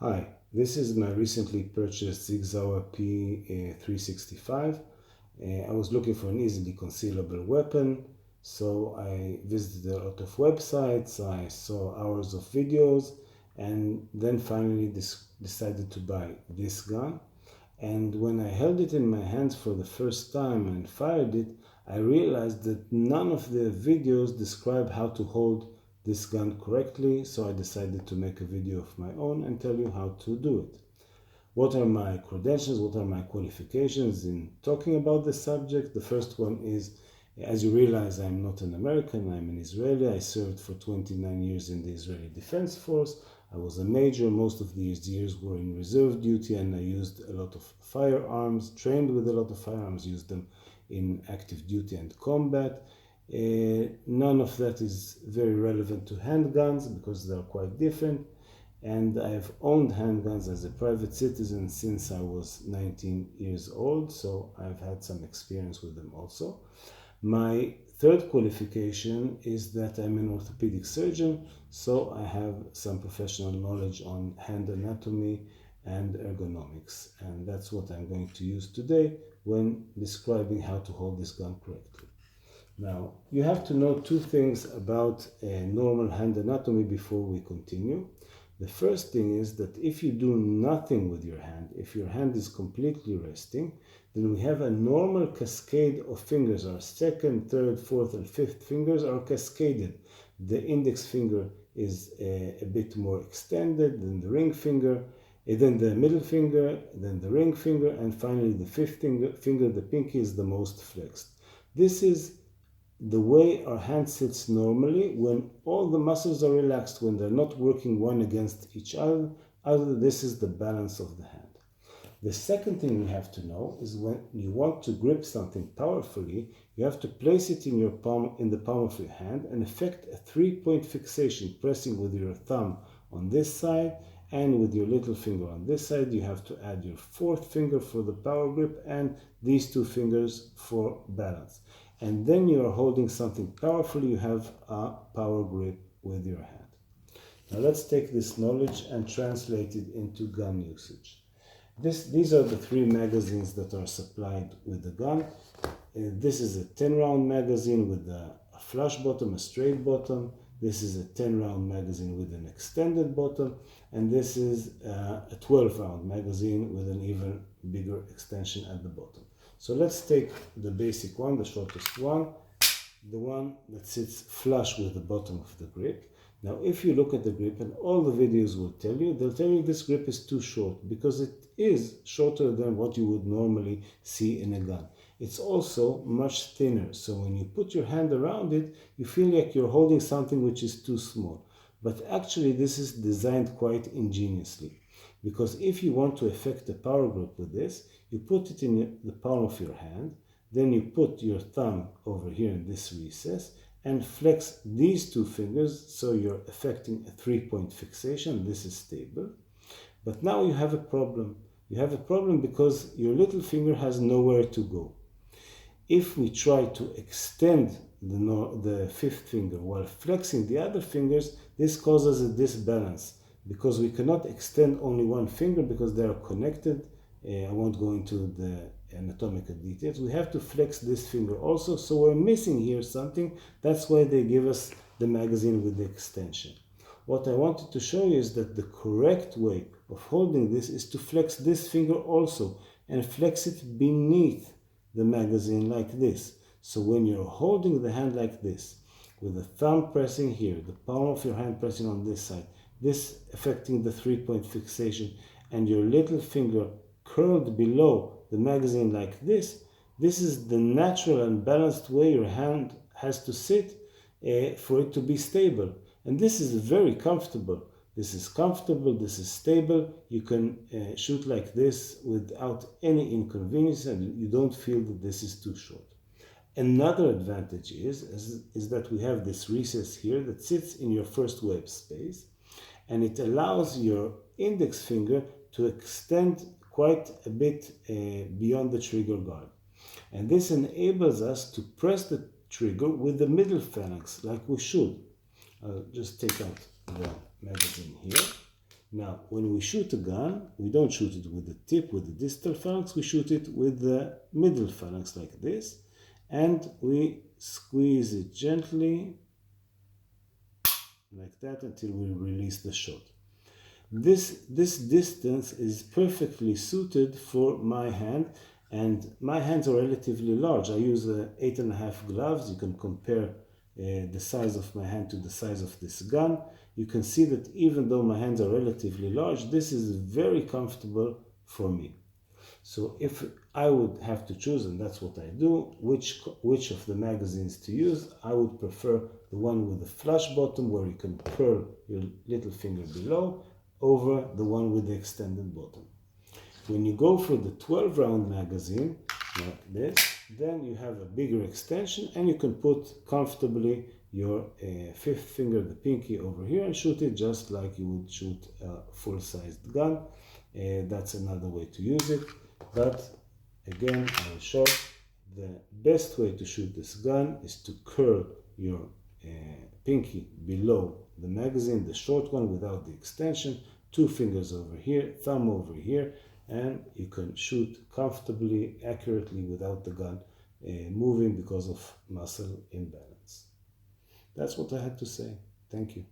Hi, this is my recently purchased Sig Sauer P365. I was looking for an easily concealable weapon, so I visited a lot of websites, I saw hours of videos, and then finally decided to buy this gun. And when I held it in my hands for the first time and fired it, I realized that none of the videos describe how to hold this gun correctly, so I decided to make a video of my own and tell you how to do it. What are my credentials? What are my qualifications in talking about this subject? The first one is, as you realize, I'm not an American, I'm an Israeli. I served for 29 years in the Israeli Defense Force. I was a major. Most of these years were in reserve duty, and I used a lot of firearms, trained with a lot of firearms, used them in active duty and combat. None of that is very relevant to handguns because they're quite different. And I've owned handguns as a private citizen since I was 19 years old, so I've had some experience with them also. My third qualification is that I'm an orthopedic surgeon, so I have some professional knowledge on hand anatomy and ergonomics, and that's what I'm going to use today when describing how to hold this gun correctly. Now, you have to know two things about normal hand anatomy before we continue. The first thing is that if you do nothing with your hand, if your hand is completely resting, then we have a normal cascade of fingers. Our second, third, fourth, and fifth fingers are cascaded. The index finger is a bit more extended than the ring finger, then the middle finger, then the ring finger, and finally the fifth finger, the pinky, is the most flexed. This is the way our hand sits normally when all the muscles are relaxed, when they're not working one against each other. This is the balance of the hand. The second thing we have to know is when you want to grip something powerfully, you have to place it in the palm of your hand and effect a 3-point fixation, pressing with your thumb on this side and with your little finger on this side. You have to add your fourth finger for the power grip and these two fingers for balance. And then you are holding something powerfully, you have a power grip with your hand. Now let's take this knowledge and translate it into gun usage. These are the three magazines that are supplied with the gun. This is a 10-round magazine with a flush bottom, a straight bottom. This is a 10-round magazine with an extended bottom. And this is a 12-round magazine with an even bigger extension at the bottom. So let's take the basic one, the shortest one, the one that sits flush with the bottom of the grip. Now, if you look at the grip, and all the videos will tell you, they'll tell you this grip is too short because it is shorter than what you would normally see in a gun. It's also much thinner, so when you put your hand around it, you feel like you're holding something which is too small. But actually, this is designed quite ingeniously, because if you want to effect a power grip with this, you put it in the palm of your hand, then you put your thumb over here in this recess and flex these two fingers, so you're effecting a 3-point fixation. This is stable. But now you have a problem. You have a problem because your little finger has nowhere to go. If we try to extend the fifth finger while flexing the other fingers, this causes a disbalance because we cannot extend only one finger because they are connected. I won't go into the anatomical details. We have to flex this finger also, so we're missing here something. That's why they give us the magazine with the extension. What I wanted to show you is that the correct way of holding this is to flex this finger also and flex it beneath the magazine like this. So when you're holding the hand like this, with the thumb pressing here, the palm of your hand pressing on this side, this affecting the 3-point fixation, and your little finger curled below the magazine like this, this is the natural and balanced way your hand has to sit for it to be stable. And this is very comfortable. This is comfortable, this is stable. You can shoot like this without any inconvenience, and you don't feel that this is too short. Another advantage is that we have this recess here that sits in your first web space, and it allows your index finger to extend quite a bit beyond the trigger guard. And this enables us to press the trigger with the middle phalanx like we should. I'll just take out the magazine here. Now, when we shoot a gun, we don't shoot it with the tip, with the distal phalanx, we shoot it with the middle phalanx like this, and we squeeze it gently like that until we release the shot. This distance is perfectly suited for my hand, and my hands are relatively large. I use 8.5 gloves. You can compare the size of my hand to the size of this gun. You can see that even though my hands are relatively large, this is very comfortable for me. So if I would have to choose, and that's what I do, which of the magazines to use, I would prefer the one with the flush bottom where you can curl your little finger below over the one with the extended bottom. When you go for the 12 round magazine like this, then you have a bigger extension and you can put comfortably your fifth finger, the pinky, over here and shoot it just like you would shoot a full-sized gun. That's another way to use it, but again, I will show the best way to shoot this gun is to curl your pinky below the magazine, the short one without the extension, 2 fingers over here, thumb over here, and you can shoot comfortably, accurately without the gun moving because of muscle imbalance. That's what I had to say. Thank you.